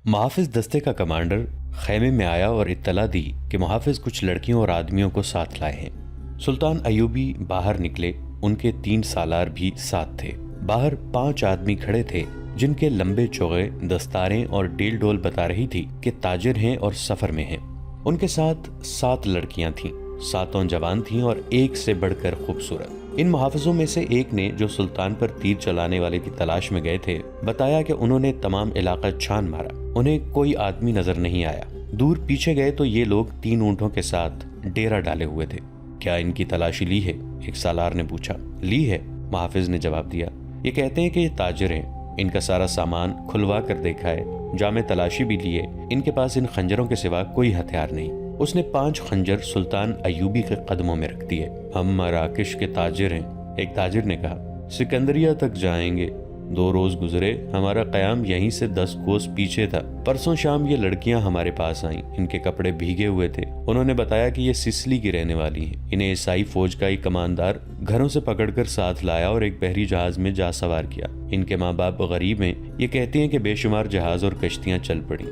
محافظ دستے کا کمانڈر خیمے میں آیا اور اطلاع دی کہ محافظ کچھ لڑکیوں اور آدمیوں کو ساتھ لائے ہیں۔ سلطان ایوبی باہر نکلے، ان کے 3 سالار بھی ساتھ تھے۔ باہر 5 آدمی کھڑے تھے جن کے لمبے چوغے، دستاریں اور ڈیل ڈول بتا رہی تھی کہ تاجر ہیں اور سفر میں ہیں۔ ان کے ساتھ 7 لڑکیاں تھیں، 7 جوان تھیں اور ایک سے بڑھ کر خوبصورت۔ ان محافظوں میں سے ایک نے، جو سلطان پر تیر چلانے والے کی تلاش میں گئے تھے، بتایا کہ انہوں نے تمام علاقہ چھان مارا، انہیں کوئی آدمی نظر نہیں آیا۔ دور پیچھے گئے تو یہ لوگ 3 اونٹوں کے ساتھ ڈیرا ڈالے ہوئے تھے۔ کیا ان کی تلاشی لی ہے؟ ایک سالار نے پوچھا۔ لی ہے، محافظ نے جواب دیا۔ یہ کہتے ہیں کہ یہ تاجر ہیں، ان کا سارا سامان کھلوا کر دیکھا ہے، جامع تلاشی بھی لیے، ان کے پاس ان خنجروں کے سوا کوئی ہتھیار نہیں۔ اس نے 5 خنجر سلطان ایوبی کے قدموں میں رکھ دیے۔ ہم مراکش کے تاجر ہیں، ایک تاجر نے کہا، سکندریہ تک جائیں گے۔ 2 روز گزرے، ہمارا قیام یہیں سے 10 کوس پیچھے تھا۔ پرسوں شام یہ لڑکیاں ہمارے پاس آئیں، ان کے کپڑے بھیگے ہوئے تھے۔ انہوں نے بتایا کہ یہ سسلی کی رہنے والی ہیں۔ انہیں عیسائی فوج کا ایک کماندار گھروں سے پکڑ کر ساتھ لایا اور ایک بحری جہاز میں جا سوار کیا۔ ان کے ماں باپ غریب ہیں۔ یہ کہتے ہیں کہ بے شمار جہاز اور کشتیاں چل پڑیں۔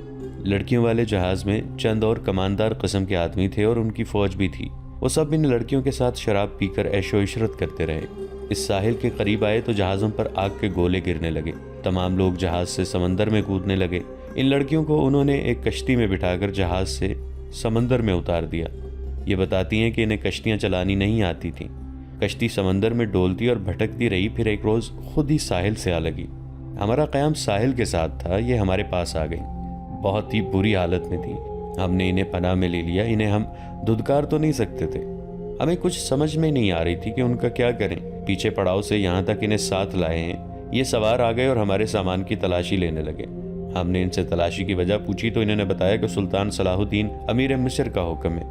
لڑکیوں والے جہاز میں چند اور کماندار قسم کے آدمی تھے اور ان کی فوج بھی تھی۔ وہ سب ان لڑکیوں کے ساتھ شراب پی کر عیش و عشرت کرتے رہے۔ اس ساحل کے قریب آئے تو جہازوں پر آگ کے گولے گرنے لگے۔ تمام لوگ جہاز سے سمندر میں کودنے لگے۔ ان لڑکیوں کو انہوں نے ایک کشتی میں بٹھا کر جہاز سے سمندر میں اتار دیا۔ یہ بتاتی ہیں کہ انہیں کشتیاں چلانی نہیں آتی تھیں۔ کشتی سمندر میں ڈولتی اور بھٹکتی رہی، پھر ایک روز خود ہی ساحل سے آ لگی۔ ہمارا قیام ساحل کے ساتھ تھا، یہ ہمارے پاس آ گئی۔ بہت ہی بری حالت میں تھی۔ ہم نے انہیں پناہ میں لے لیا۔ انہیں ہم دھدکار تو نہیں سکتے تھے۔ ہمیں کچھ سمجھ میں نہیں آ رہی تھی کہ ان کا کیا کریں۔ پیچھے پڑاؤ سے یہاں تک انہیں ساتھ لائے ہیں۔ یہ سوار آ گئے اور ہمارے سامان کی تلاشی لینے لگے۔ ہم نے ان سے تلاشی کی وجہ پوچھی تو انہوں نے بتایا کہ سلطان صلاح الدین امیر مصر کا حکم ہے۔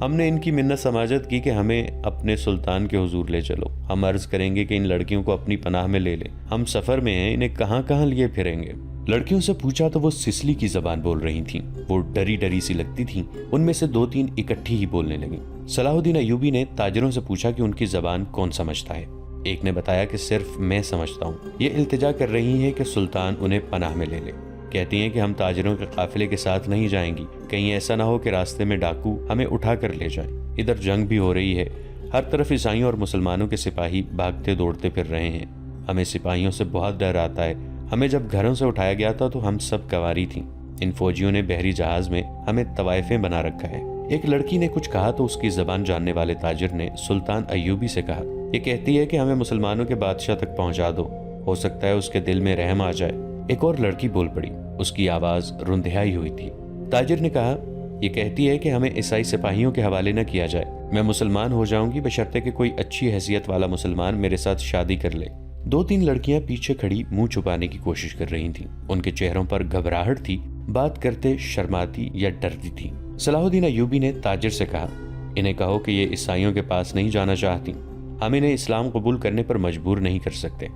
ہم نے ان کی منت سماجت کی کہ ہمیں اپنے سلطان کے حضور لے چلو۔ ہم عرض کریں گے کہ ان لڑکیوں کو اپنی پناہ میں لے لیں۔ ہم سفر میں ہیں، انہیں کہاں کہاں لیے پھریں گے۔ لڑکیوں سے پوچھا تو وہ سسلی کی زبان بول رہی تھیں۔ وہ ڈری ڈری سی لگتی تھیں۔ ان میں سے 2-3 اکٹھی ہی بولنے لگیں۔ صلاح الدین ایوبی نے تاجروں سے پوچھا کہ ان کی زبان کون سمجھتا ہے۔ ایک نے بتایا کہ صرف میں سمجھتا ہوں۔ یہ التجا کر رہی ہیں کہ سلطان انہیں پناہ میں لے لے۔ کہتی ہیں کہ ہم تاجروں کے قافلے کے ساتھ نہیں جائیں گی، کہیں ایسا نہ ہو کہ راستے میں ڈاکو ہمیں اٹھا کر لے جائیں۔ ادھر جنگ بھی ہو رہی ہے، ہر طرف عیسائیوں اور مسلمانوں کے سپاہی بھاگتے دوڑتے پھر رہے ہیں۔ ہمیں سپاہیوں سے بہت ڈر آتا ہے۔ ہمیں جب گھروں سے اٹھایا گیا تھا تو ہم سب کنواری تھیں۔ ان فوجیوں نے بحری جہاز میں ہمیں طوائفیں بنا رکھا ہے۔ ایک لڑکی نے کچھ کہا تو اس کی زبان جاننے والے تاجر نے سلطان ایوبی سے کہا، یہ کہتی ہے کہ ہمیں مسلمانوں کے بادشاہ تک پہنچا دو، ہو سکتا ہے اس کے دل میں رحم آ جائے۔ ایک اور لڑکی بول پڑی، اس کی آواز رندھائی ہوئی تھی۔ تاجر نے کہا، یہ کہتی ہے کہ ہمیں عیسائی سپاہیوں کے حوالے نہ کیا جائے۔ میں مسلمان ہو جاؤں گی بشرطے کہ کوئی اچھی حیثیت والا مسلمان میرے ساتھ شادی کر لے۔ 2-3 لڑکیاں پیچھے کھڑی منہ چھپانے کی کوشش کر رہی تھیں۔ ان کے چہروں پر گھبراہٹ تھی، بات کرتے شرماتی یا ڈرتی تھی۔ صلاح الدین ایوبی نے تاجر سے کہا، انہیں کہو کہ یہ عیسائیوں کے پاس نہیں جانا چاہتی، ہم انہیں اسلام قبول کرنے پر مجبور نہیں کر سکتے۔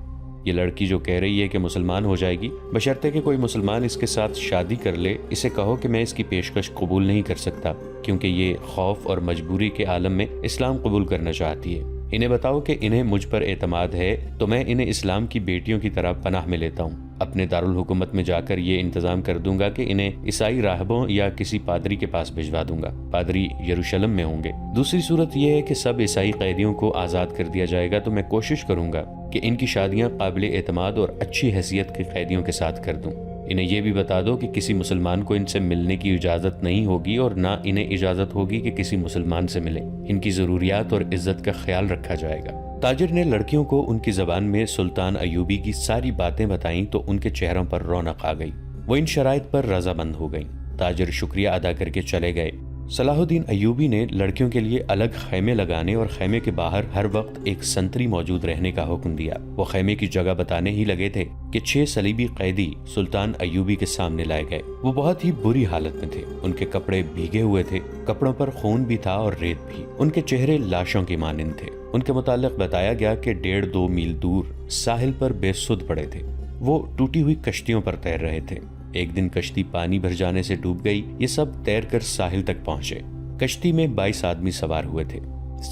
یہ لڑکی جو کہہ رہی ہے کہ مسلمان ہو جائے گی بشرطے کہ کوئی مسلمان اس کے ساتھ شادی کر لے، اسے کہو کہ میں اس کی پیشکش قبول نہیں کر سکتا، کیونکہ یہ خوف اور مجبوری کے عالم میں اسلام قبول کرنا چاہتی ہے۔ انہیں بتاؤ کہ انہیں مجھ پر اعتماد ہے تو میں انہیں اسلام کی بیٹیوں کی طرح پناہ میں لیتا ہوں۔ اپنے دارالحکومت میں جا کر یہ انتظام کر دوں گا کہ انہیں عیسائی راہبوں یا کسی پادری کے پاس بھجوا دوں گا۔ پادری یروشلم میں ہوں گے۔ دوسری صورت یہ ہے کہ سب عیسائی قیدیوں کو آزاد کر دیا جائے گا تو میں کوشش کروں گا کہ ان کی شادیاں قابل اعتماد اور اچھی حیثیت کے قیدیوں کے ساتھ کر دوں۔ انہیں یہ بھی بتا دو کہ کسی مسلمان کو ان سے ملنے کی اجازت نہیں ہوگی اور نہ انہیں اجازت ہوگی کہ کسی مسلمان سے ملیں۔ ان کی ضروریات اور عزت کا خیال رکھا جائے گا۔ تاجر نے لڑکیوں کو ان کی زبان میں سلطان ایوبی کی ساری باتیں بتائیں تو ان کے چہروں پر رونق آ گئی۔ وہ ان شرائط پر رضامند ہو گئیں۔ تاجر شکریہ ادا کر کے چلے گئے۔ صلاح الدین ایوبی نے لڑکیوں کے لیے الگ خیمے لگانے اور خیمے کے باہر ہر وقت ایک سنتری موجود رہنے کا حکم دیا۔ وہ خیمے کی جگہ بتانے ہی لگے تھے کہ 6 صلیبی قیدی سلطان ایوبی کے سامنے لائے گئے۔ وہ بہت ہی بری حالت میں تھے۔ ان کے کپڑے بھیگے ہوئے تھے، کپڑوں پر خون بھی تھا اور ریت بھی۔ ان کے چہرے لاشوں کی مانند تھے۔ ان کے متعلق بتایا گیا کہ 1.5-2 میل دور ساحل پر بے سدھ پڑے تھے۔ وہ ٹوٹی ہوئی کشتیوں پر تیر رہے تھے۔ ایک دن کشتی پانی بھر جانے سے ڈوب گئی۔ یہ سب تیر کر ساحل تک پہنچے۔ کشتی میں 22 آدمی سوار ہوئے تھے،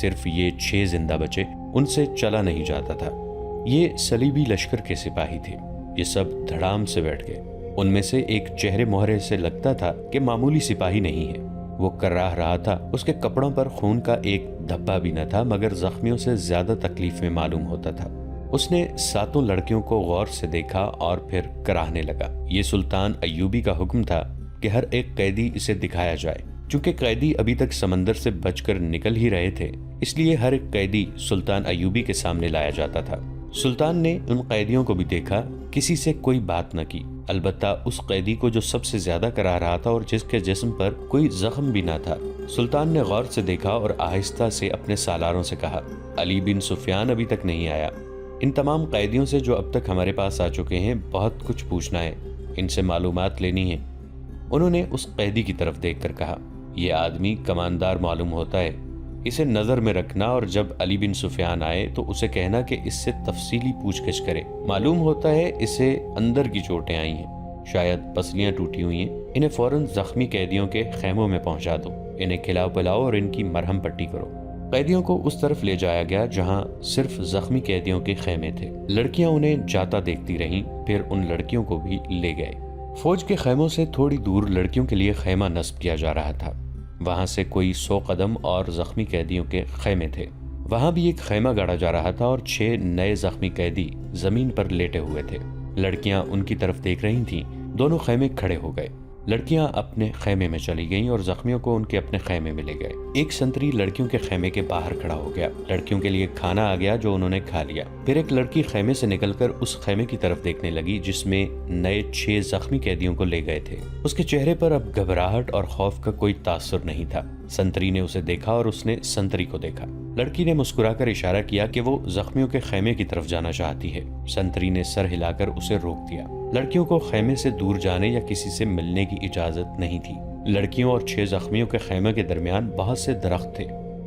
صرف یہ 6 زندہ بچے، ان سے چلا نہیں جاتا تھا۔ یہ صلیبی لشکر کے سپاہی تھے۔ یہ سب دھڑام سے بیٹھ گئے۔ ان میں سے ایک چہرے مہرے سے لگتا تھا کہ معمولی سپاہی نہیں ہے۔ وہ کراہ رہا تھا، اس کے کپڑوں پر خون کا ایک دھبا بھی نہ تھا، مگر زخمیوں سے زیادہ تکلیف میں معلوم ہوتا تھا۔ اس نے 7 لڑکیوں کو غور سے دیکھا اور پھر کراہنے لگا۔ یہ سلطان ایوبی کا حکم تھا کہ ہر ایک قیدی اسے دکھایا جائے۔ چونکہ قیدی ابھی تک سمندر سے بچ کر نکل ہی رہے تھے، اس لیے ہر ایک قیدی سلطان ایوبی کے سامنے لایا جاتا تھا۔ سلطان نے ان قیدیوں کو بھی دیکھا، کسی سے کوئی بات نہ کی، البتہ اس قیدی کو جو سب سے زیادہ کرا رہا تھا اور جس کے جسم پر کوئی زخم بھی نہ تھا۔ سلطان نے غور سے دیکھا اور آہستہ سے اپنے سالاروں سے کہا، علی بن سفیان ابھی تک نہیں آیا۔ ان تمام قیدیوں سے جو اب تک ہمارے پاس آ چکے ہیں بہت کچھ پوچھنا ہے، ان سے معلومات لینی ہے۔ انہوں نے اس قیدی کی طرف دیکھ کر کہا، یہ آدمی کماندار معلوم ہوتا ہے، اسے نظر میں رکھنا اور جب علی بن سفیان آئے تو اسے کہنا کہ اس سے تفصیلی پوچھ گچھ کرے۔ معلوم ہوتا ہے اسے اندر کی چوٹیں آئی ہیں، شاید پسلیاں ٹوٹی ہوئی ہیں۔ انہیں فوراً زخمی قیدیوں کے خیموں میں پہنچا دو، انہیں کھلاؤ پلاؤ اور ان کی مرہم پٹی کرو۔ قیدیوں کو اس طرف لے جایا گیا جہاں صرف زخمی قیدیوں کے خیمے تھے۔ لڑکیاں انہیں جاتا دیکھتی رہیں، پھر ان لڑکیوں کو بھی لے گئے۔ فوج کے خیموں سے تھوڑی دور لڑکیوں کے لیے خیمہ نصب کیا جا رہا تھا، وہاں سے کوئی 100 قدم اور زخمی قیدیوں کے خیمے تھے۔ وہاں بھی ایک خیمہ گاڑا جا رہا تھا اور 6 نئے زخمی قیدی زمین پر لیٹے ہوئے تھے۔ لڑکیاں ان کی طرف دیکھ رہی تھیں۔ دونوں خیمے کھڑے ہو گئے، لڑکیاں اپنے خیمے میں چلی گئیں اور زخمیوں کو ان کے اپنے خیمے میں لے گئے۔ ایک سنتری لڑکیوں کے خیمے کے باہر کھڑا ہو گیا، لڑکیوں کے لیے کھانا آ گیا جو انہوں نے کھا لیا۔ پھر ایک لڑکی خیمے سے نکل کر اس خیمے کی طرف دیکھنے لگی جس میں نئے 6 زخمی قیدیوں کو لے گئے تھے۔ اس کے چہرے پر اب گھبراہٹ اور خوف کا کوئی تاثر نہیں تھا۔ سنتری نے اسے دیکھا اور اس نے سنتری کو دیکھا۔ لڑکی نے مسکرا کر اشارہ کیا کہ وہ زخمیوں کے خیمے کی طرف جانا چاہتی ہے۔ سنتری نے سر ہلا کر اسے روک دیا۔ لڑکیوں کو خیمے سے دور جانے یا کسی سے ملنے کی اجازت نہیں تھی۔ لڑکیوں اور 6 زخمیوں کے خیمے کے درمیان بہت سے درخت تھے۔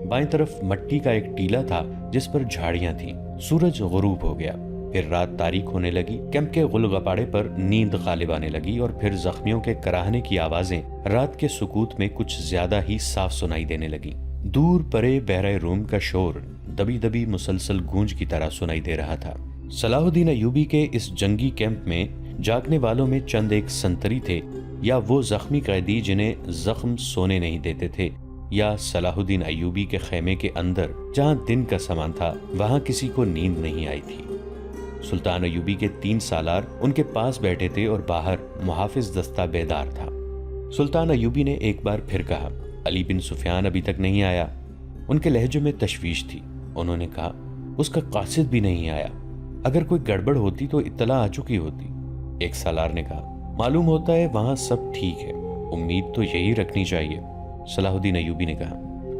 بائیں طرف مٹی کا ایک ٹیلا تھا جس پر جھاڑیاں تھیں۔ سورج غروب ہو گیا، پھر رات تاریک ہونے لگی۔ کیمپ کے غلغپاڑے پر نیند غالب آنے لگی اور پھر زخمیوں کے کراہنے کی آوازیں رات کے سکوت میں کچھ زیادہ ہی صاف سنائی دینے لگیں۔ دور پرے بحرہ روم کا شور دبی دبی مسلسل گونج کی طرح سنائی دے رہا تھا۔ صلاح الدین ایوبی کے اس جنگی کیمپ میں جاگنے والوں میں چند ایک سنتری تھے، یا وہ زخمی قیدی جنہیں زخم سونے نہیں دیتے تھے، یا صلاح الدین ایوبی کے خیمے کے اندر جہاں دن کا سامان تھا وہاں کسی کو نیند نہیں آئی تھی۔ سلطان ایوبی کے 3 سالار ان کے پاس بیٹھے تھے اور باہر محافظ دستہ بیدار تھا۔ سلطان ایوبی نے ایک بار پھر کہا، علی بن سفیان ابھی تک نہیں آیا۔ ان کے لہجے میں تشویش تھی۔ انہوں نے کہا، اس کا قاصد بھی نہیں آیا، اگر کوئی گڑبڑ ہوتی تو اطلاع آ چکی ہوتی۔ ایک سالار نے کہا، معلوم ہوتا ہے وہاں سب ٹھیک ہے، امید تو یہی رکھنی چاہیے۔ صلاح الدین ایوبی نے کہا،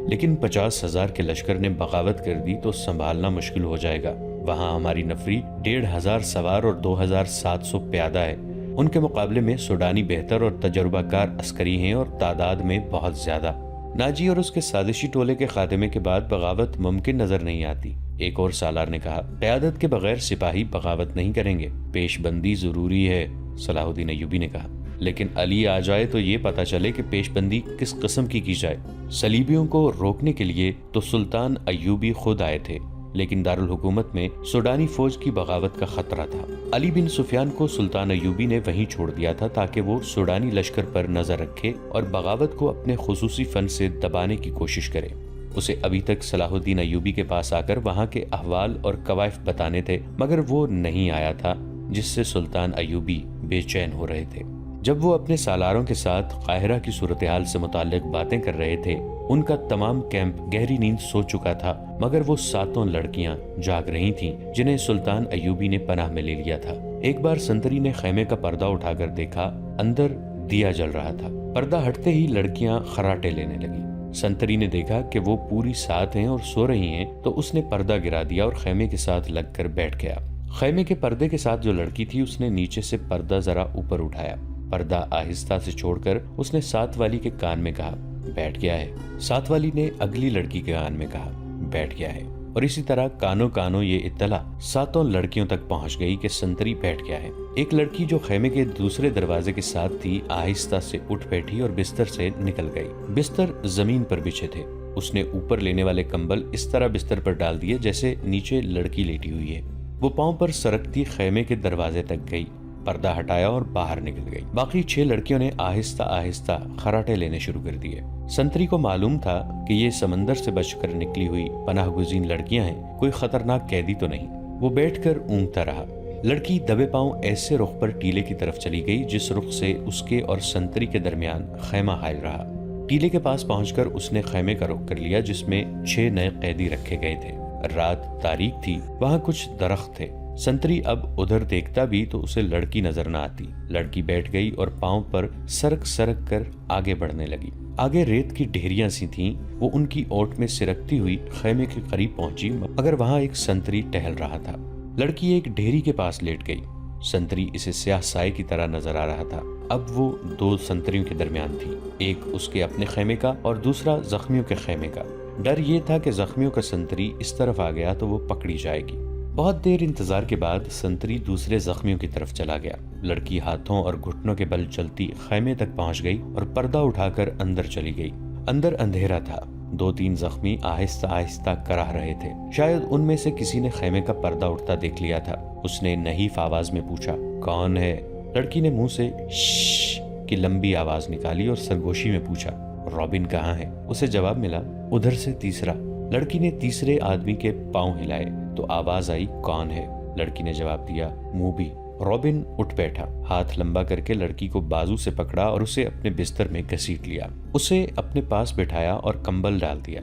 لیکن 50,000 کے لشکر نے بغاوت کر دی تو سنبھالنا مشکل ہو جائے گا۔ وہاں ہماری نفری 1,500 سوار اور 2,700 پیادہ ہے۔ ان کے مقابلے میں سوڈانی بہتر اور تجربہ کار عسکری ہیں اور تعداد میں بہت زیادہ۔ ناجی اور اس کے سازشی ٹولے کے خاتمے کے بعد بغاوت ممکن نظر نہیں آتی۔ ایک اور سالار نے کہا، قیادت کے بغیر سپاہی بغاوت نہیں کریں گے، پیش بندی ضروری ہے۔ صلاح الدین ایوبی نے کہا، لیکن علی آ جائے تو یہ پتہ چلے کہ پیش بندی کس قسم کی جائے۔ صلیبیوں کو روکنے کے لیے تو سلطان ایوبی خود آئے تھے، لیکن دارالحکومت میں سوڈانی فوج کی بغاوت کا خطرہ تھا۔ علی بن سفیان کو سلطان ایوبی نے وہیں چھوڑ دیا تھا تاکہ وہ سوڈانی لشکر پر نظر رکھے اور بغاوت کو اپنے خصوصی فن سے دبانے کی کوشش کرے۔ اسے ابھی تک صلاح الدین ایوبی کے پاس آ کر وہاں کے احوال اور کوائف بتانے تھے، مگر وہ نہیں آیا تھا، جس سے سلطان ایوبی بے چین ہو رہے تھے۔ جب وہ اپنے سالاروں کے ساتھ قاہرہ کی صورتحال سے متعلق باتیں کر رہے تھے، ان کا تمام کیمپ گہری نیند سو چکا تھا، مگر وہ 7 لڑکیاں جاگ رہی تھیں جنہیں سلطان ایوبی نے پناہ میں لے لیا تھا۔ ایک بار سنتری نے خیمے کا پردہ اٹھا کر دیکھا، اندر دیا جل رہا تھا۔ پردہ ہٹتے ہی لڑکیاں خراٹے لینے لگیں۔ سنتری نے دیکھا کہ وہ پوری ساتھ ہیں اور سو رہی ہیں تو اس نے پردہ گرا دیا اور خیمے کے ساتھ لگ کر بیٹھ گیا۔ خیمے کے پردے کے ساتھ جو لڑکی تھی اس نے نیچے سے پردہ ذرا اوپر اٹھایا، پردہ آہستہ سے چھوڑ کر اس نے ساتھ والی کے کان میں کہا، بیٹھ گیا ہے۔ ساتھ والی نے اگلی لڑکی کے کان میں کہا، بیٹھ گیا ہے، اور اسی طرح کانوں کانوں یہ اطلاع 7 لڑکیوں تک پہنچ گئی کہ سنتری بیٹھ گیا ہے۔ ایک لڑکی جو خیمے کے دوسرے دروازے کے ساتھ تھی آہستہ سے اٹھ بیٹھی اور بستر سے نکل گئی۔ بستر زمین پر بچھے تھے۔ اس نے اوپر لینے والے کمبل اس طرح بستر پر ڈال دیے جیسے نیچے لڑکی لیٹی ہوئی ہے۔ وہ پاؤں پر سرکتی خیمے کے دروازے تک گئی۔ پردہ ہٹایا اور باہر نکل گئی۔ باقی 6 لڑکیوں نے آہستہ آہستہ خراٹے لینے شروع کر دیے۔ سنتری کو معلوم تھا کہ یہ سمندر سے بچ کر نکلی ہوئی پناہ گزین لڑکیاں ہیں، کوئی خطرناک قیدی تو نہیں۔ وہ بیٹھ کر اونگتا رہا۔ لڑکی دبے پاؤں ایسے رخ پر ٹیلے کی طرف چلی گئی جس رخ سے اس کے اور سنتری کے درمیان خیمہ حائل رہا۔ ٹیلے کے پاس پہنچ کر اس نے خیمے کا رخ کر لیا جس میں 6 نئے قیدی رکھے گئے تھے۔ رات تاریک تھی، وہاں کچھ درخت تھے۔ سنتری اب ادھر دیکھتا بھی تو اسے لڑکی نظر نہ آتی۔ لڑکی بیٹھ گئی اور پاؤں پر سرک سرک کر آگے بڑھنے لگی۔ آگے ریت کی ڈھیریاں سی تھیں، وہ ان کی اوٹ میں سرکتی ہوئی خیمے کے قریب پہنچی، مگر وہاں ایک سنتری ٹہل رہا تھا۔ لڑکی ایک ڈھیری کے پاس لیٹ گئی۔ سنتری اسے سیاہ سائے کی طرح نظر آ رہا تھا۔ اب وہ 2 سنتریوں کے درمیان تھی، ایک اس کے اپنے خیمے کا اور دوسرا زخمیوں کے خیمے کا۔ ڈر یہ تھا کہ زخمیوں کا سنتری اس طرف آ گیا تو وہ پکڑی جائے گی۔ بہت دیر انتظار کے بعد سنتری دوسرے زخمیوں کی طرف چلا گیا۔ لڑکی ہاتھوں اور گھٹنوں کے بل چلتی خیمے تک پہنچ گئی اور پردہ اٹھا کر اندر چلی گئی۔ اندر اندھیرا تھا، 2-3 زخمی آہستہ آہستہ کراہ رہے تھے۔ شاید ان میں سے کسی نے خیمے کا پردہ اٹھتا دیکھ لیا تھا۔ اس نے نحیف آواز میں پوچھا، کون ہے؟ لڑکی نے منہ سے شش کی لمبی آواز نکالی اور سرگوشی میں پوچھا، رابن کہاں ہے؟ اسے جواب ملا، ادھر سے تیسرا۔ لڑکی نے تیسرے آدمی کے پاؤں ہلائے تو آواز آئی، کون ہے؟ لڑکی نے جواب دیا، موبی۔ رابن اٹھ بیٹھا، ہاتھ لمبا کر کے لڑکی کو بازو سے پکڑا اور اسے اپنے بستر میں گھسیٹ لیا۔ اسے اپنے پاس بٹھایا اور کمبل ڈال دیا۔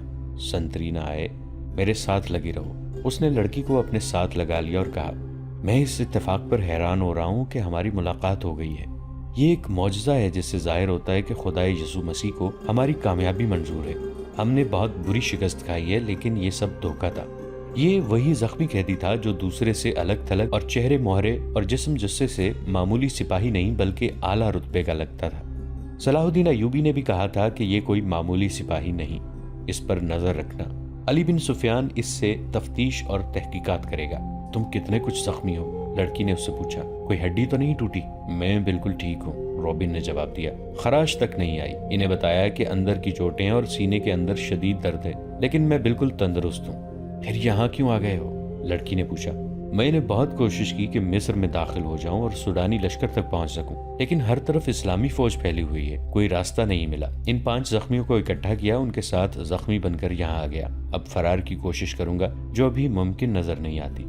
سنتری نہ آئے، میرے ساتھ لگی رہو۔ اس نے لڑکی کو اپنے ساتھ لگا لیا اور کہا، میں اس اتفاق پر حیران ہو رہا ہوں کہ ہماری ملاقات ہو گئی ہے۔ یہ ایک معجزہ ہے جس سے ظاہر ہوتا ہے کہ خدا یسوع مسیح کو ہماری کامیابی منظور ہے۔ ہم نے بہت بری شکست کھائی ہے لیکن یہ سب دھوکہ تھا۔ یہ وہی زخمی قیدی تھا جو دوسرے سے الگ تھلگ اور چہرے مہرے اور جسم جثے سے معمولی سپاہی نہیں بلکہ اعلیٰ رتبے کا لگتا تھا۔ صلاح الدین ایوبی نے بھی کہا تھا کہ یہ کوئی معمولی سپاہی نہیں، اس پر نظر رکھنا۔ علی بن سفیان اس سے تفتیش اور تحقیقات کرے گا۔ تم کتنے کچھ زخمی ہو؟ لڑکی نے اس سے پوچھا، کوئی ہڈی تو نہیں ٹوٹی؟ میں بالکل ٹھیک ہوں، رابن نے جواب دیا، خراش تک نہیں آئی۔ انہیں بتایا کہ اندر کی چوٹیں اور سینے کے اندر شدید درد ہے، لیکن میں بالکل تندرست ہوں۔ پھر یہاں کیوں آ گئے ہو؟ لڑکی نے پوچھا۔ میں نے بہت کوشش کی کہ مصر میں داخل ہو جاؤں اور سوڈانی لشکر تک پہنچ سکوں، لیکن ہر طرف اسلامی فوج پھیلی ہوئی ہے، کوئی راستہ نہیں ملا۔ ان 5 زخمیوں کو اکٹھا کیا، ان کے ساتھ زخمی بن کر یہاں آ گیا۔ اب فرار کی کوشش کروں گا جو ابھی ممکن نظر نہیں آتی۔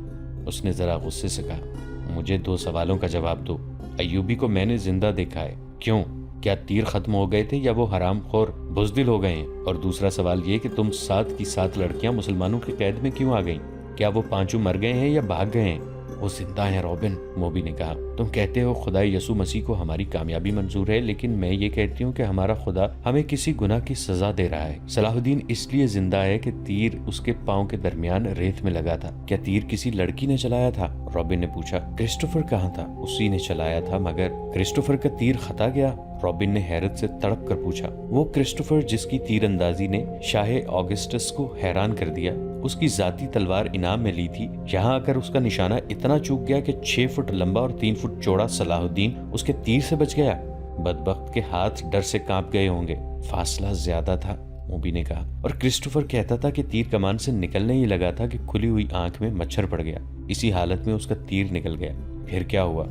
اس نے ذرا غصے سے کہا، مجھے 2 سوالوں کا جواب دو۔ ایوبی کو میں نے زندہ دیکھا ہے، کیوں؟ کیا تیر ختم ہو گئے تھے یا وہ حرام خور بزدل ہو گئے ہیں؟ اور دوسرا سوال یہ کہ تم 7 کی 7 لڑکیاں مسلمانوں کی قید میں کیوں آ گئیں؟ کیا وہ 5 مر گئے ہیں یا بھاگ گئے ہیں؟ وہ زندہ ہیں رابن، موبی نے کہا۔ تم کہتے ہو خدا یسوع مسیح کو ہماری کامیابی منظور ہے، لیکن میں یہ کہتی ہوں کہ ہمارا خدا ہمیں کسی گناہ کی سزا دے رہا ہے۔ صلاح الدین اس لیے زندہ ہے کہ تیر اس کے پاؤں کے درمیان ریت میں لگا تھا۔ کیا تیر کسی لڑکی نے چلایا تھا؟ رابن نے پوچھا۔ کرسٹوفر کہاں تھا؟ اسی نے چلایا تھا، مگر کرسٹوفر کا تیر خطا گیا؟ رابن نے حیرت سے تڑپ کر پوچھا۔ وہ کرسٹوفر جس کی تیر اندازی نے شاہ آگسٹس کو حیران کر دیا، اس کی ذاتی تلوار انعام میں لی تھی، یہاں آ کر اس کا نشانہ اتنا چوک گیا کہ 6 فٹ لمبا اور 3 فٹ چوڑا صلاح الدین اس کے تیر سے بچ گیا۔ بدبخت کے ہاتھ ڈر سے کانپ گئے ہوں گے، فاصلہ زیادہ تھا، موبی نے کہا، اور کرسٹوفر کہتا تھا کہ تیر کمان سے نکلنے ہی لگا تھا کہ کھلی ہوئی آنکھ میں مچھر پڑ گیا، اسی حالت میں اس کا تیر نکل گیا۔ پھر کیا ہوا؟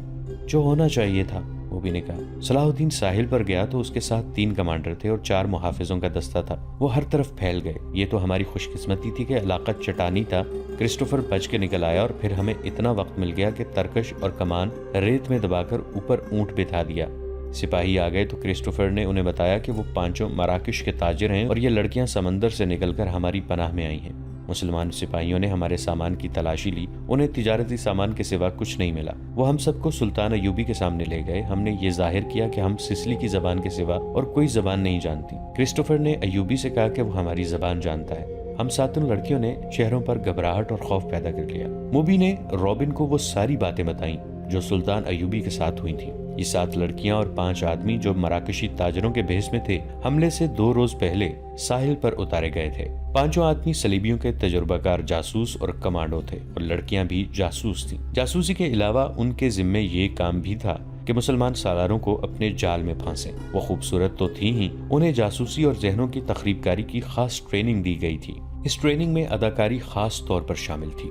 جو ہونا چاہیے تھا، موبی نے کہا۔ صلاح الدین ساحل پر گیا تو اس کے ساتھ 3 کمانڈر تھے اور 4 محافظوں کا دستہ تھا۔ وہ ہر طرف پھیل گئے۔ یہ تو ہماری خوش قسمتی تھی کہ علاقہ چٹانی تھا۔ کرسٹوفر بچ کے نکل آیا اور پھر ہمیں اتنا وقت مل گیا کہ ترکش اور کمان ریت میں دبا کر اوپر اونٹ بٹھا دیا۔ سپاہی آ گئے تو کرسٹوفر نے انہیں بتایا کہ وہ 5 مراکش کے تاجر ہیں اور یہ لڑکیاں سمندر سے نکل کر ہماری پناہ میں آئی ہیں۔ مسلمان سپاہیوں نے ہمارے سامان کی تلاشی لی، انہیں تجارتی سامان کے سوا کچھ نہیں ملا۔ وہ ہم سب کو سلطان ایوبی کے سامنے لے گئے۔ ہم نے یہ ظاہر کیا کہ ہم سسلی کی زبان کے سوا اور کوئی زبان نہیں جانتی۔ کرسٹوفر نے ایوبی سے کہا کہ وہ ہماری زبان جانتا ہے۔ ہم 7 لڑکیوں نے چہروں پر گھبراہٹ اور خوف پیدا کر لیا۔ موبی نے رابن کو وہ ساری باتیں بتائیں جو سلطان ایوبی کے ساتھ ہوئی تھیں۔ یہ 7 لڑکیاں اور 5 آدمی جو مراکشی تاجروں کے بھیس میں تھے، حملے سے 2 روز پہلے ساحل پر اتارے گئے تھے۔ 5 آدمی صلیبیوں کے تجربہ کار جاسوس اور کمانڈو تھے اور لڑکیاں بھی جاسوس تھیں۔ جاسوسی کے علاوہ ان کے ذمے یہ کام بھی تھا کہ مسلمان سالاروں کو اپنے جال میں پھانسیں۔ وہ خوبصورت تو تھیں ہی، انہیں جاسوسی اور ذہنوں کی تخریب کاری کی خاص ٹریننگ دی گئی تھی۔ اس ٹریننگ میں اداکاری خاص طور پر شامل تھی۔